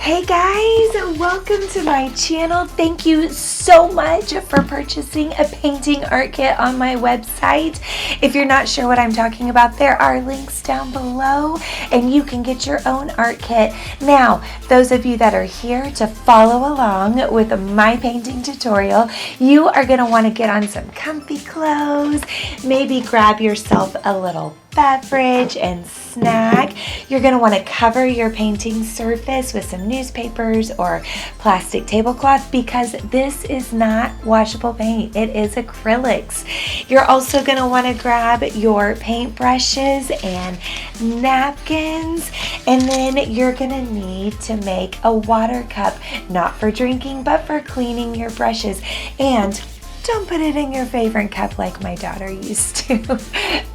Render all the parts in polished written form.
Hey guys, welcome to my channel. Thank you so much for purchasing a painting art kit on my website. If you're not sure what I'm talking about, there are links down below and you can get your own art kit. Now, those of you that are here to follow along with my painting tutorial, you are going to want to get on some comfy clothes, maybe grab yourself a little beverage and snack. You're going to want to cover your painting surface with some newspapers or plastic tablecloth because this is not washable paint. It is acrylics. You're also going to want to grab your paint brushes and napkins, and then you're going to need to make a water cup, not for drinking but for cleaning your brushes. And don't put it in your favorite cup like my daughter used to.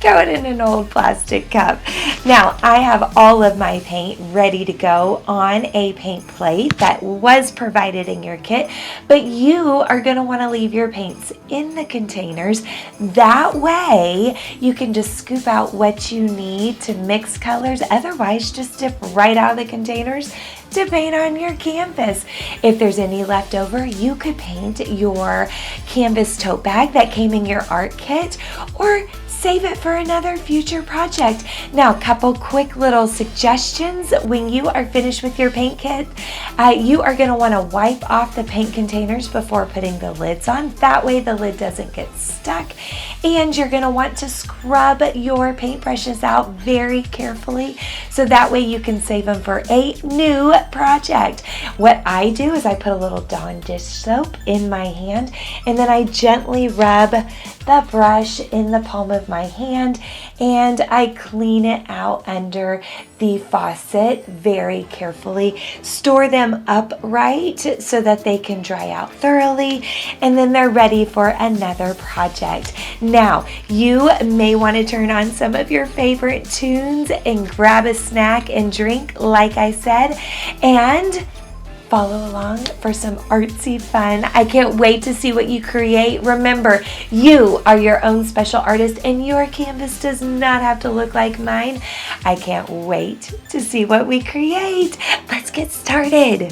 Throw it in an old plastic cup. Now, I have all of my paint ready to go on a paint plate that was provided in your kit, but you are going to want to leave your paints in the containers. That way, you can just scoop out what you need to mix colors. Otherwise, just dip right out of the containers to paint on your canvas. If there's any left over, you could paint your canvas tote bag that came in your art kit or save it for another future project. Now, a couple quick little suggestions. When you are finished with your paint kit, you are going to want to wipe off the paint containers before putting the lids on. That way the lid doesn't get stuck. And you're going to want to scrub your paintbrushes out very carefully so that way you can save them for a new project. What I do is I put a little Dawn dish soap in my hand and then I gently rub the brush in the palm of my hand and I clean it out under the faucet very carefully. Store them upright so that they can dry out thoroughly and then they're ready for another project. Now, you may want to turn on some of your favorite tunes and grab a snack and drink like I said, and follow along for some artsy fun. I can't wait to see what you create. Remember, you are your own special artist and your canvas does not have to look like mine. I can't wait to see what we create. Let's get started.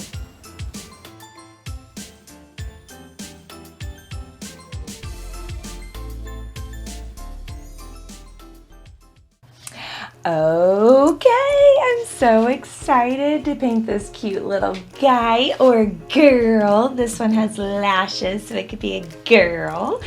Okay, I'm so excited to paint this cute little guy or girl. This one has lashes, so it could be a girl.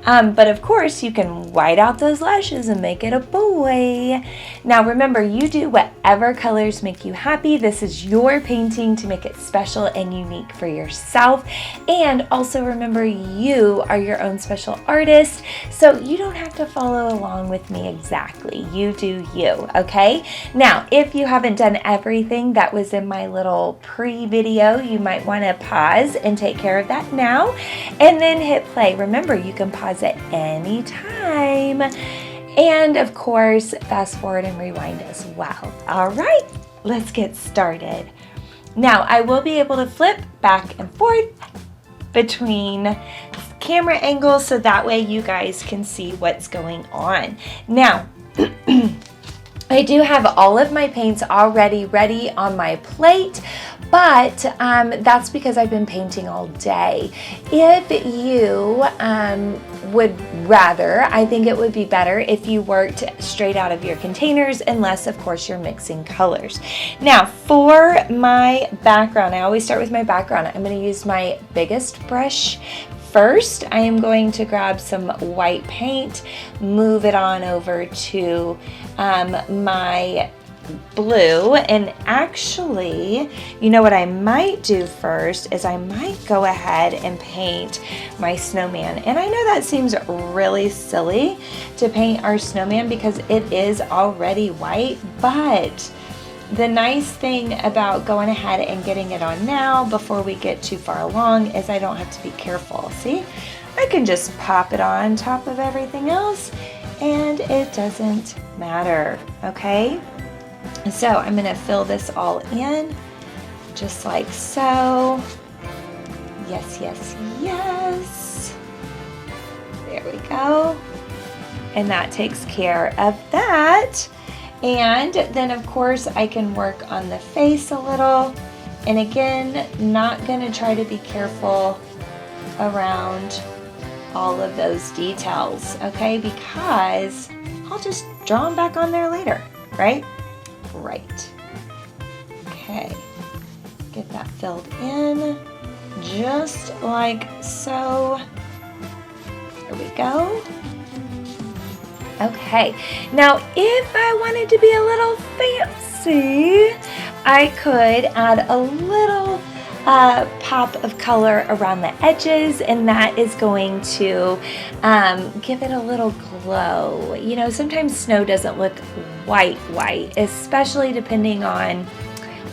But of course, you can white out those lashes and make it a boy. Now remember, you do whatever colors make you happy. This is your painting to make it special and unique for yourself. And also remember, you are your own special artist, so you don't have to follow along with me exactly. You do you, okay? Now, if you haven't done everything that was in my little pre-video, you might want to pause and take care of that now, and then hit play. Remember, you can pause at any time, and of course fast forward and rewind as well. All right, let's get started. Now I will be able to flip back and forth between camera angles so that way you guys can see what's going on. Now I do have all of my paints already ready on my plate, but that's because I've been painting all day. If you would rather, I think it would be better if you worked straight out of your containers, unless of course you're mixing colors. Now for my background, I always start with my background. I'm going to use my biggest brush. First, I am going to grab some white paint, move it on over to my blue, and actually, you know what I might do first is I might go ahead and paint my snowman. And I know that seems really silly to paint our snowman because it is already white, but the nice thing about going ahead and getting it on now before we get too far along is I don't have to be careful. See, I can just pop it on top of everything else and it doesn't matter, okay? So I'm going to fill this all in just like so. Yes, yes, yes. There we go. And that takes care of that. And then of course I can work on the face a little And again, not gonna try to be careful around all of those details, okay? Because I'll just draw them back on there later, right? Right. Okay, get that filled in just like so. There we go. Okay, now if I wanted to be a little fancy, I could add a little pop of color around the edges, and that is going to give it a little glow. You know, sometimes snow doesn't look white, especially depending on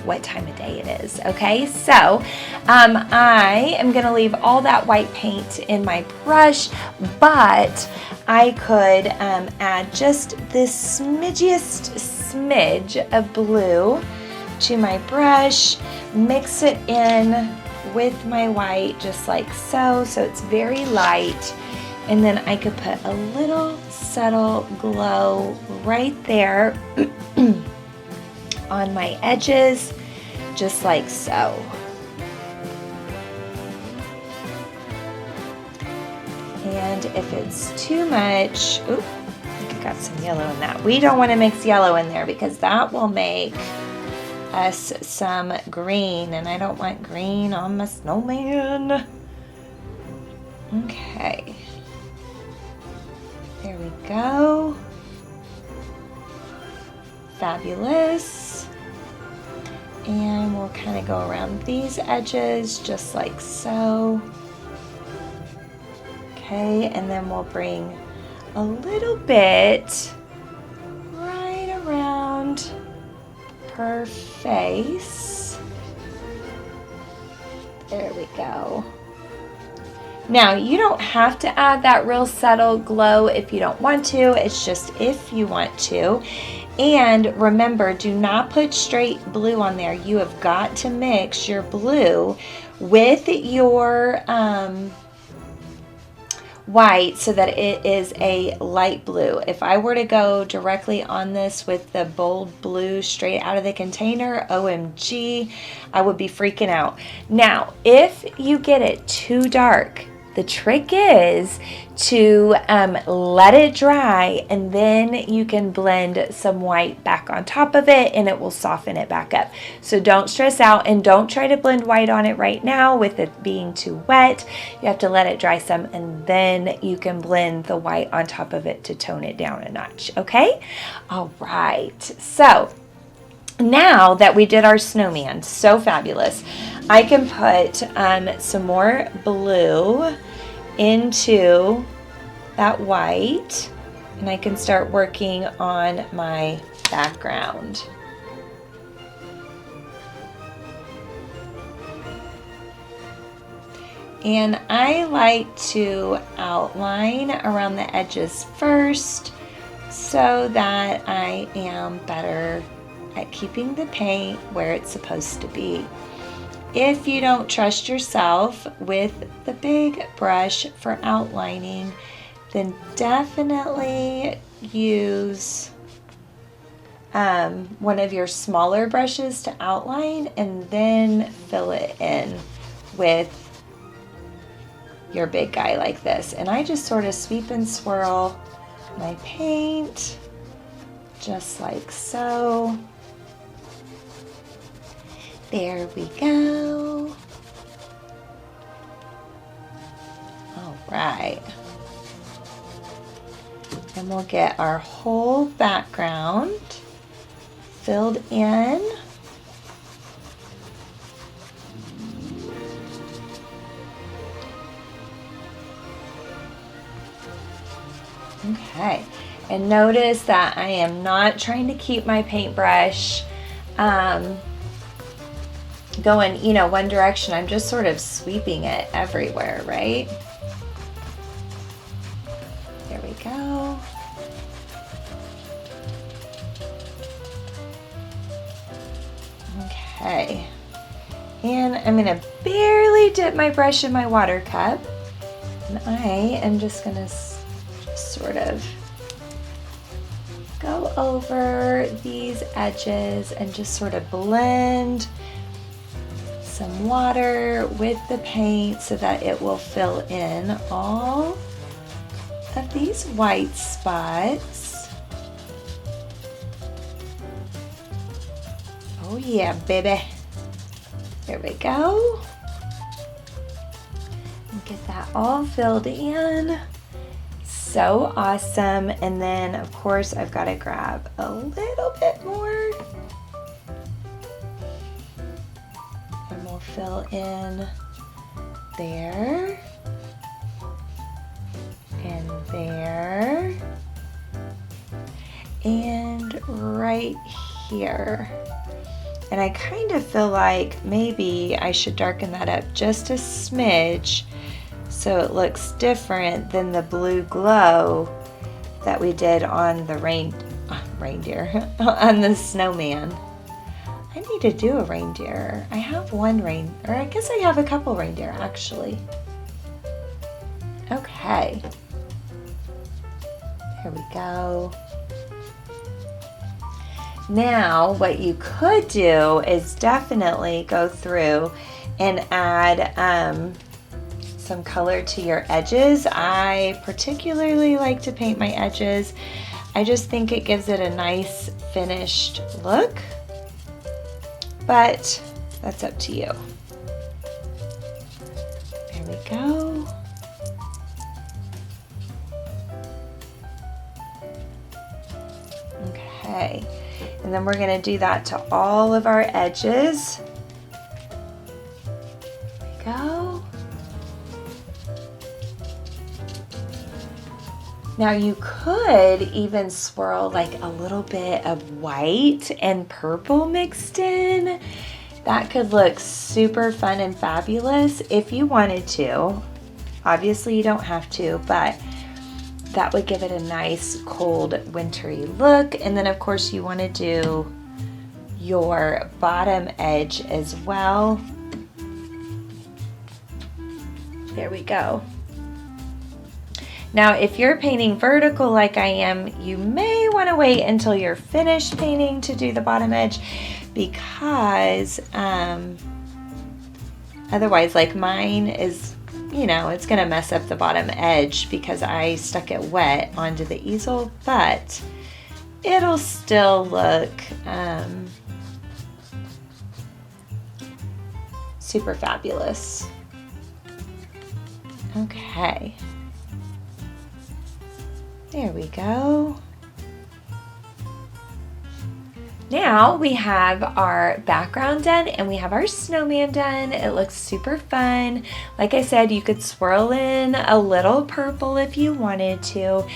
what time of day it is, okay? So I am gonna leave all that white paint in my brush, but I could add just this smidgiest smidge of blue to my brush, mix it in with my white just like so, so it's very light, and then I could put a little subtle glow right there on my edges, just like so. And if it's too much, oop, I got some yellow in that. We don't want to mix yellow in there because that will make us some green, and I don't want green on my snowman. Okay, there we go. Fabulous. And we'll kind of go around these edges just like so. Okay, and then we'll bring a little bit right around her face. There we go. Now, you don't have to add that real subtle glow if you don't want to. It's just if you want to. And remember, do not put straight blue on there. You have got to mix your blue with your white so that it is a light blue. If I were to go directly on this with the bold blue straight out of the container, OMG, I would be freaking out. Now, if you get it too dark, the trick is to let it dry, and then you can blend some white back on top of it and it will soften it back up. So don't stress out, and don't try to blend white on it right now with it being too wet. You have to let it dry some, and then you can blend the white on top of it to tone it down a notch, okay? All right, so now that we did our snowman, so fabulous, I can put some more blue into that white, and I can start working on my background. And I like to outline around the edges first so that I am better at keeping the paint where it's supposed to be. If you don't trust yourself with the big brush for outlining, then definitely use one of your smaller brushes to outline, and then fill it in with your big guy like this. And I just sort of sweep and swirl my paint just like so. There we go. All right. And we'll get our whole background filled in. Okay, and notice that I am not trying to keep my paintbrush going, you know, one direction. I'm just sort of sweeping it everywhere, right? There we go. Okay, and I'm gonna barely dip my brush in my water cup, and I am just gonna sort of go over these edges and just sort of blend some water with the paint so that it will fill in all of these white spots. Oh yeah, baby. There we go. And get that all filled in. So awesome. And then of course I've got to grab a little bit more. And we'll fill in there. And there. And right here. And I kind of feel like maybe I should darken that up just a smidge so it looks different than the blue glow that we did on the reindeer, on the snowman. I need to do a reindeer. I have one or I guess I have a couple reindeer actually. Okay. There we go. Now, what you could do is definitely go through and add some color to your edges. I particularly like to paint my edges. I just think it gives it a nice finished look, but that's up to you. There we go. Okay. And then we're going to do that to all of our edges. There we go. Now you could even swirl like a little bit of white and purple mixed in. That could look super fun and fabulous if you wanted to. Obviously you don't have to, but that would give it a nice cold wintry look. And then of course you want to do your bottom edge as well. There we go. Now if you're painting vertical like I am, you may want to wait until you're finished painting to do the bottom edge, because otherwise, like mine is, you know, it's gonna mess up the bottom edge because I stuck it wet onto the easel, but it'll still look super fabulous. Okay. There we go. Now we have our background done and we have our snowman done. It looks super fun. Like I said, you could swirl in a little purple if you wanted to.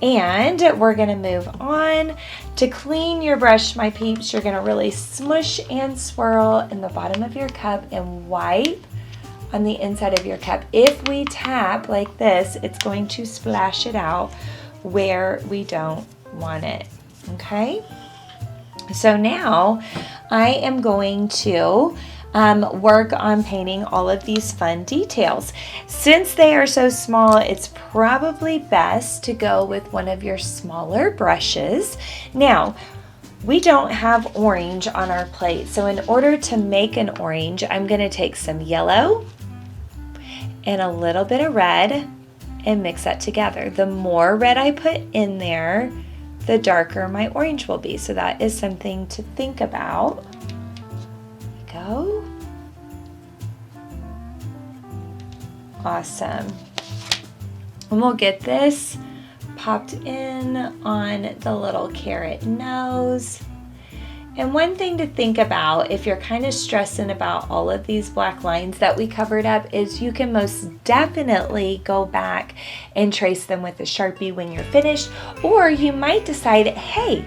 And we're gonna move on. To clean your brush, my peeps, you're gonna really smush and swirl in the bottom of your cup and wipe on the inside of your cup. If we tap like this, it's going to splash it out where we don't want it, okay? So now I am going to work on painting all of these fun details. Since they are so small, it's probably best to go with one of your smaller brushes. Now, we don't have orange on our plate, so in order to make an orange, I'm going to take some yellow and a little bit of red and mix that together. The more red I put in there, the darker my orange will be. So that is something to think about. There we go. Awesome. And we'll get this popped in on the little carrot nose. And one thing to think about if you're kind of stressing about all of these black lines that we covered up is you can most definitely go back and trace them with a Sharpie when you're finished, or you might decide, hey,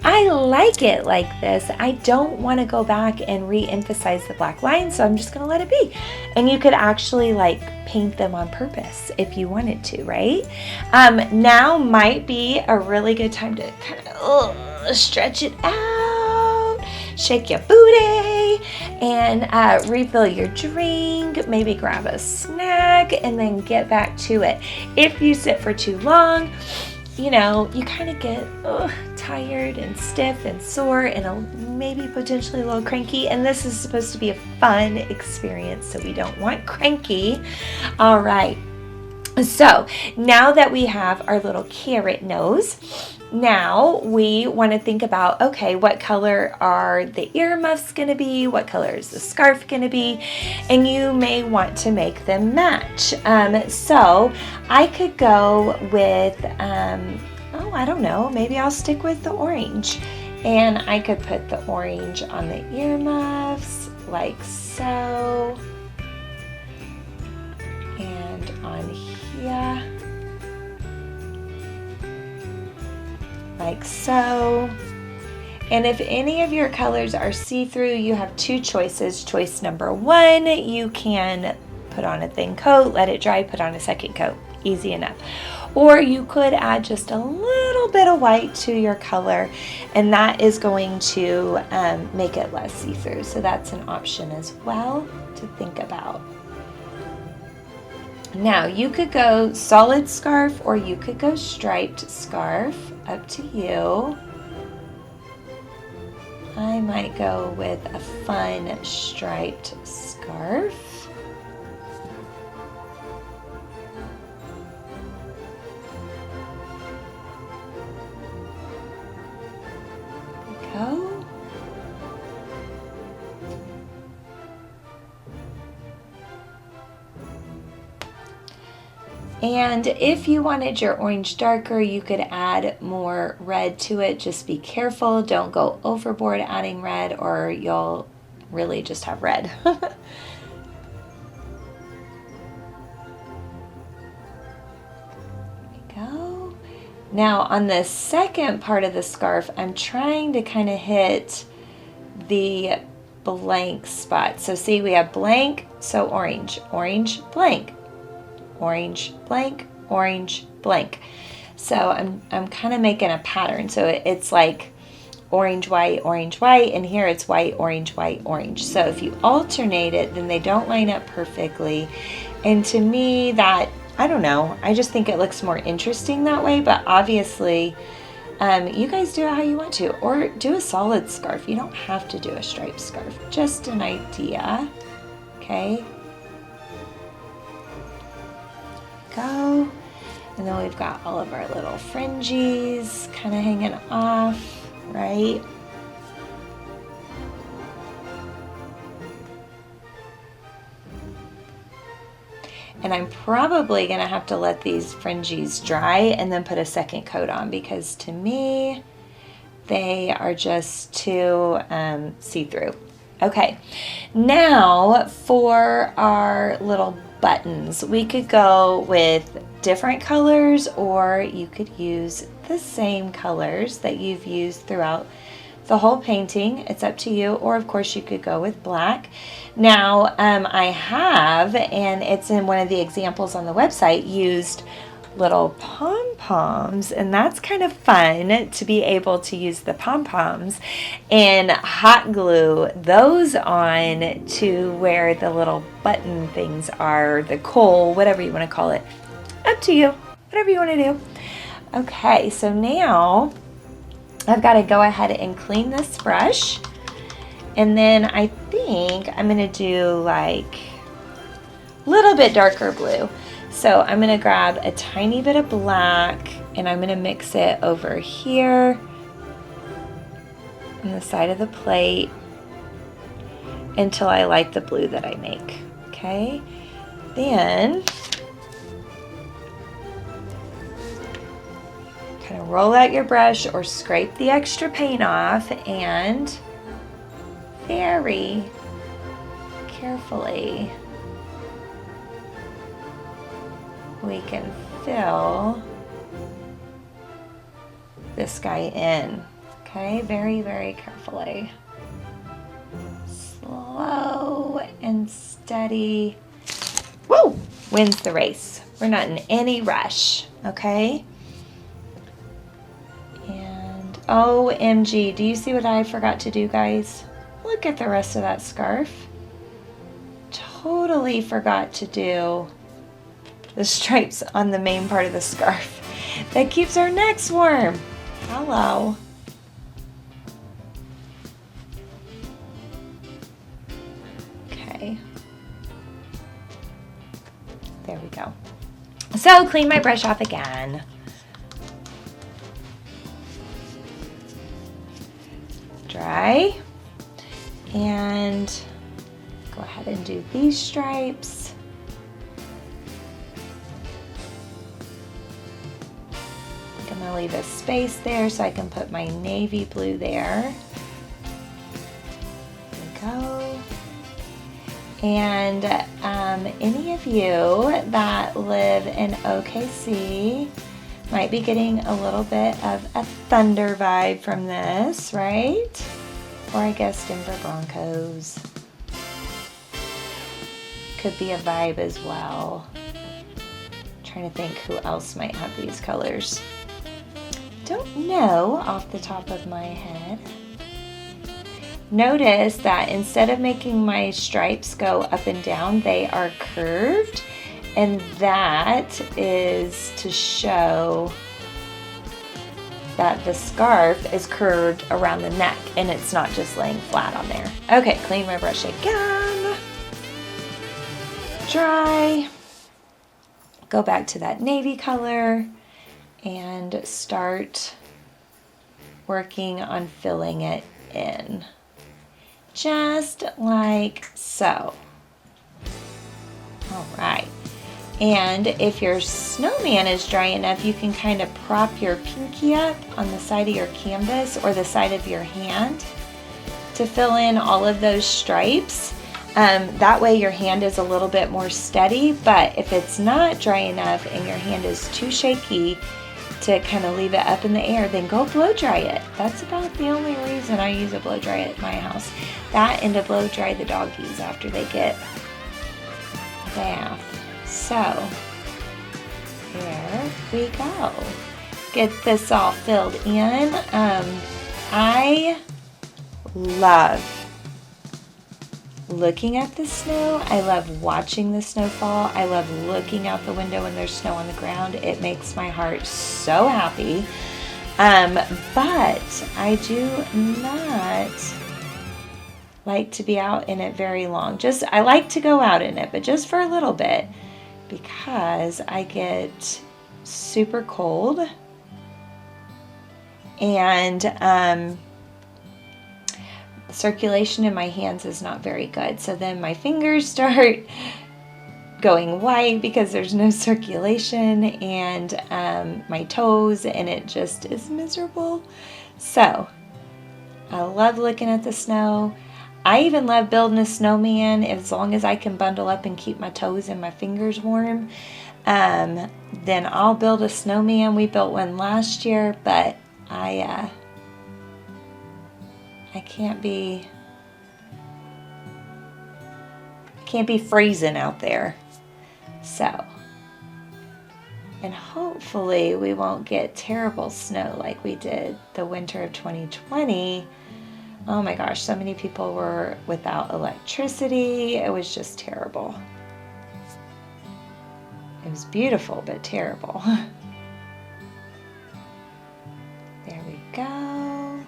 I like it like this. I don't want to go back and re-emphasize the black lines, so I'm just going to let it be. And you could actually like paint them on purpose if you wanted to, right? Now might be a really good time to kind of stretch it out, shake your booty, and refill your drink, maybe grab a snack, and then get back to it. If you sit for too long, you know, you kind of get tired and stiff and sore, and a maybe potentially a little cranky, and this is supposed to be a fun experience, so we don't want cranky. All right, so now that we have our little carrot nose, now we want to think about, okay, what color are the earmuffs going to be? What color is the scarf going to be? And you may want to make them match. So I could go with, oh, I don't know, maybe I'll stick with the orange. And I could put the orange on the earmuffs like so. And on here. Like so. And if any of your colors are see-through, you have two choices. Choice number one, you can put on a thin coat, let it dry, put on a second coat. Easy enough. Or you could add just a little bit of white to your color, and that is going to make it less see-through. So that's an option as well to think about. Now you could go solid scarf or you could go striped scarf, up to you. I might go with a fun striped scarf. There we go. And if you wanted your orange darker, you could add more red to it. Just be careful. Don't go overboard adding red or you'll really just have red. There we go. Now on the second part of the scarf, I'm trying to kind of hit the blank spot. So see, we have blank, so orange, orange, blank. Orange, blank, orange, blank. So I'm kind of making a pattern. So it's like orange, white, and here it's white, orange, orange. So if you alternate it, then they don't line up perfectly. And to me, that, I don't know, I just think it looks more interesting that way, but obviously you guys do it how you want to, or do a solid scarf. You don't have to do a striped scarf, just an idea, okay? Go. And then we've got all of our little fringes kind of hanging off, right? And I'm probably going to have to let these fringes dry and then put a second coat on, because to me, they are just too see-through. Okay, now for our little buttons, we could go with different colors, or you could use the same colors that you've used throughout the whole painting. It's up to you, or of course you could go with black. Now I have, and it's in one of the examples on the website, used little pom-poms, and that's kind of fun to be able to use the pom-poms and hot glue those on to where the little button things are, the coal, whatever you want to call it. Up to you, whatever you want to do. Okay, so now I've got to go ahead and clean this brush, and then I think I'm going to do like a little bit darker blue. So I'm going to grab a tiny bit of black and I'm going to mix it over here on the side of the plate until I like the blue that I make. Okay, then kind of roll out your brush or scrape the extra paint off, and very carefully we can fill this guy in. Okay, very, very carefully. Slow and steady. Woo! Wins the race. We're not in any rush, okay? And OMG, do you see what I forgot to do, guys? Look at the rest of that scarf. Totally forgot to do the stripes on the main part of the scarf. That keeps our necks warm. Hello. Okay. There we go. So clean my brush off again. Dry. And go ahead and do these stripes. I'm gonna leave a space there so I can put my navy blue there. There we go. And any of you that live in 𝗀𝗲𝗱𝘆 might be getting a little bit of a thunder vibe from this, right? Or I guess Denver Broncos. Could be a vibe as well. Trying to think who else might have these colors. Don't know off the top of my head. Notice that instead of making my stripes go up and down, they are curved, and that is to show that the scarf is curved around the neck and it's not just laying flat on there. Okay, clean my brush again. Dry. Go back to that navy color and start working on filling it in. Just like so. All right. And if your snowman is dry enough, you can kind of prop your pinky up on the side of your canvas or the side of your hand to fill in all of those stripes. That way your hand is a little bit more steady, but if it's not dry enough and your hand is too shaky to kind of leave it up in the air, then go blow dry it. That's about the only reason I use a blow dry at my house. That and to blow dry the doggies after they get a bath. So, here we go. Get this all filled in. I love looking at the snow. I love watching the snow fall. I love looking out the window when there's snow on the ground. It makes my heart so happy. But I do not like to be out in it very long. I like to go out in it, but just for a little bit, because I get super cold and circulation in my hands is not very good. So then my fingers start going white because there's no circulation, and my toes, and it just is miserable. So I love looking at the snow. I even love building a snowman as long as I can bundle up and keep my toes and my fingers warm. Then I'll build a snowman. We built one last year, but I can't be freezing out there. So, and hopefully we won't get terrible snow like we did the winter of 2020. Oh my gosh, so many people were without electricity. It was just terrible. It was beautiful, but terrible. There we go.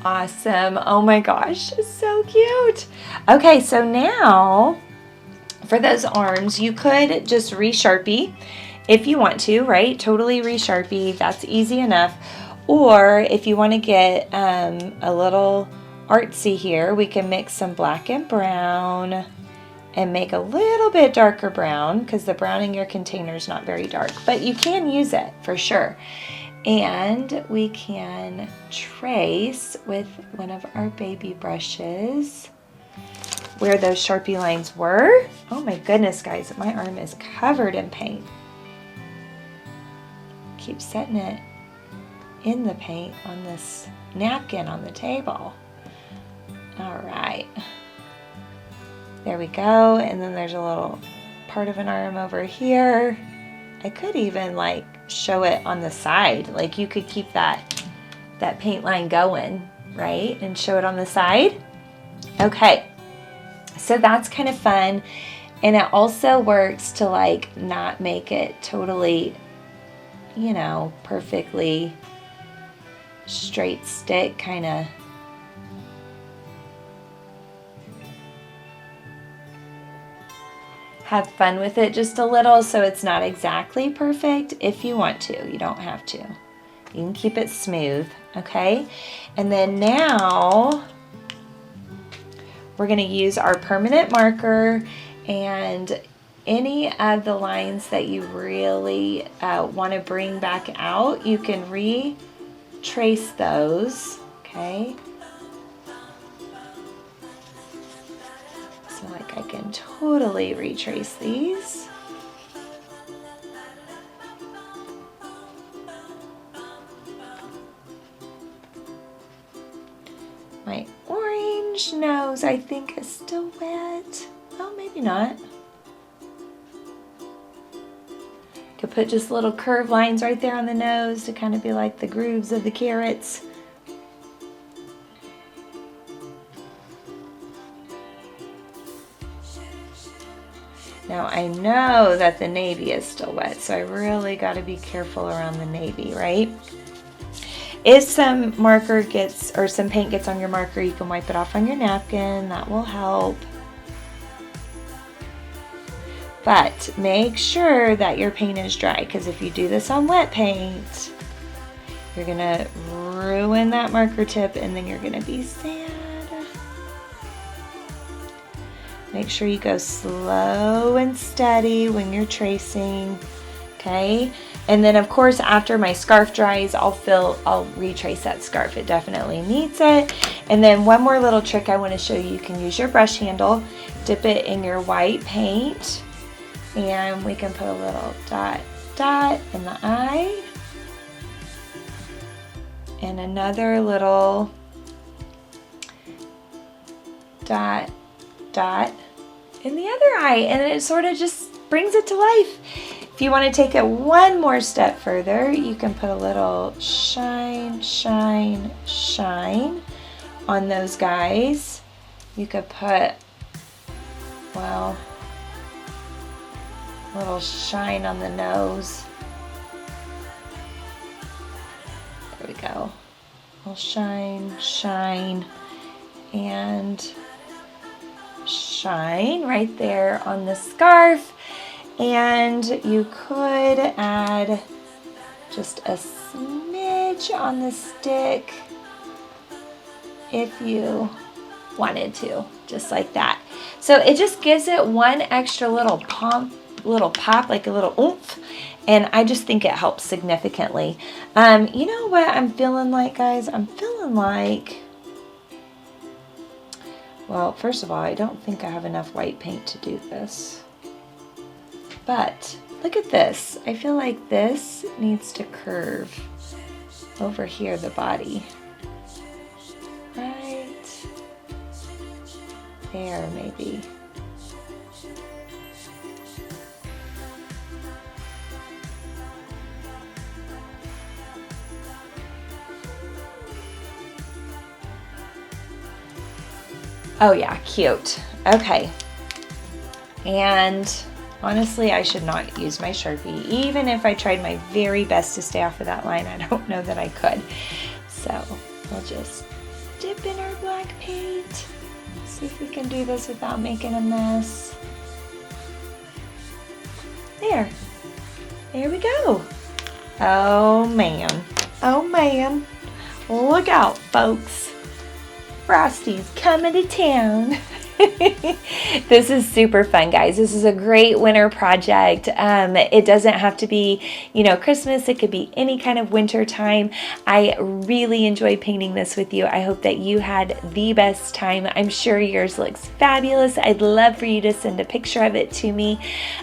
Awesome. Oh my gosh, so cute. Okay, so now for those arms, you could just re-Sharpie if you want to, right? Totally re-Sharpie. That's easy enough. Or if you want to get a little artsy here, we can mix some black and brown and make a little bit darker brown, because the brown in your container is not very dark, but you can use it for sure. And we can trace with one of our baby brushes where those Sharpie lines were. Oh my goodness, guys, my arm is covered in paint. Keep setting it in the paint on this napkin on the table. All right, there we go. And then there's a little part of an arm over here. I could even like show it on the side. Like you could keep that paint line going, right? And show it on the side. Okay, so that's kind of fun. And it also works to like not make it totally, you know, perfectly straight stick, kind of have fun with it just a little so it's not exactly perfect if you want to. You don't have to. You can keep it smooth, okay? And then now we're going to use our permanent marker, and any of the lines that you really want to bring back out, you can retrace those, okay? So like I can totally retrace these. My orange nose, I think, is still wet. Oh, maybe not. Could put just little curved lines right there on the nose to kind of be like the grooves of the carrots. Now I know that the navy is still wet, so I really got to be careful around the navy, right? If some marker gets, or some paint gets on your marker, you can wipe it off on your napkin. That will help. But make sure that your paint is dry, because if you do this on wet paint, you're gonna ruin that marker tip and then you're gonna be sad. Make sure you go slow and steady when you're tracing, okay? And then of course, after my scarf dries, I'll retrace that scarf. It definitely needs it. And then one more little trick I want to show you. You can use your brush handle, dip it in your white paint, and we can put a little dot, dot in the eye. And another little dot, dot in the other eye. And it sort of just brings it to life. If you want to take it one more step further, you can put a little shine, shine, shine on those guys. You could put, well, a little shine on the nose. There we go. A little shine, shine, and shine right there on the scarf. And you could add just a smidge on the stick if you wanted to, just like that. So it just gives it one extra little pop, like a little oomph, and I just think it helps significantly. You know what I'm feeling like, guys? I'm feeling like, well, first of all, I don't think I have enough white paint to do this. But look at this. I feel like this needs to curve over here, the body. Right there, maybe. Oh yeah, cute. Okay. And honestly, I should not use my Sharpie. Even if I tried my very best to stay off of that line, I don't know that I could. So we'll just dip in our black paint. See if we can do this without making a mess. There. There we go. Oh man. Oh man. Look out, folks. Frosty's coming to town. This is super fun, guys. This is a great winter project. It doesn't have to be, Christmas. It could be any kind of winter time. I really enjoyed painting this with you. I hope that you had the best time. I'm sure yours looks fabulous. I'd love for you to send a picture of it to me,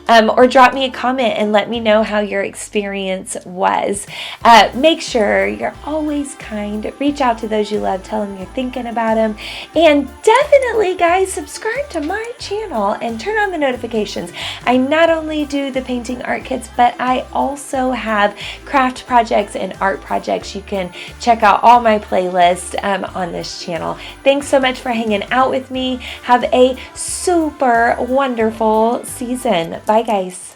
or drop me a comment and let me know how your experience was. Make sure you're always kind. Reach out to those you love. Tell them you're thinking about them. And definitely, guys, subscribe to my channel and turn on the notifications. I not only do the painting art kits, but I also have craft projects and art projects. You can check out all my playlists on this channel. Thanks so much for hanging out with me. Have a super wonderful season. Bye, guys.